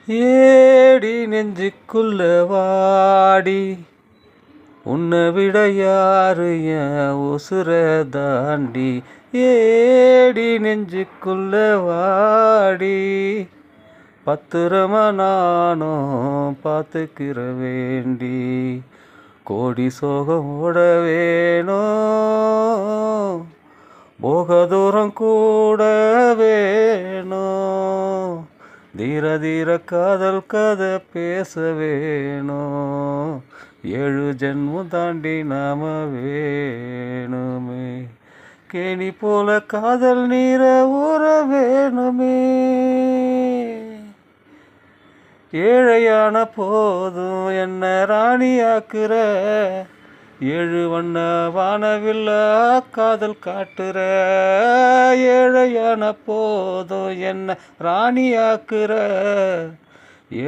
ஏடி நெஞ்சுக்குள்ள வாடி உன்னை விட யாரு என் உசுர தாண்டி. ஏடி நெஞ்சுக்குள்ள வாடி பத்திரமா நானும் பார்த்துக்கிற வேண்டி. கோடி சோகம் ஓட வேணும், போக தூரம் கூட வேணும், தீர தீர காதல் கதை பேச வேணும். 7 ஜென்மம் தாண்டி நாம வேணுமே, கேணி போல காதல் நீர ஊற வேணுமே. ஏழையான போதும் என்ன ராணியாக்குற, 7 வண்ண வானவில்ல காதல் காட்டுற. ஏழையான போதும் என்ன ராணியாக்குற,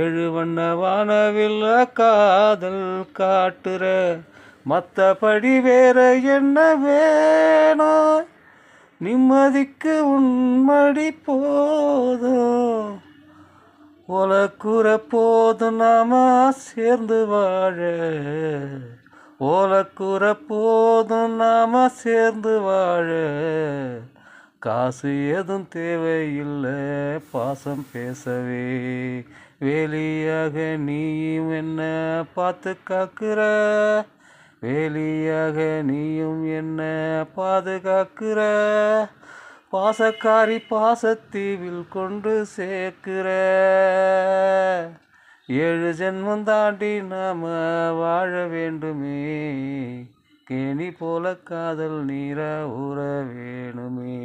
7 வண்ண வானவில்ல காதல் காட்டுற. மற்றபடி வேற என்ன வேணும், நிம்மதிக்கு உன்மடி போதும். ஓலக்கூற போதும் நாம சேர்ந்து வாழ, ஓலக்கூற போதும் நாம சேர்ந்து வாழ. காசு எதுவும் தேவையில்லை பாசம் பேசவே, வேலியாக நீயும் என்ன பார்த்து காக்குற, வேலியாக நீயும் என்ன பாதுகாக்கிற. பாசக்காரி பாசத்தீவில் கொண்டு சேர்க்கிற. 7 ஜென்மம் தாண்டி நாம வாழ வேண்டுமே, கேணி போல காதல் நீர ஊற வேணுமே.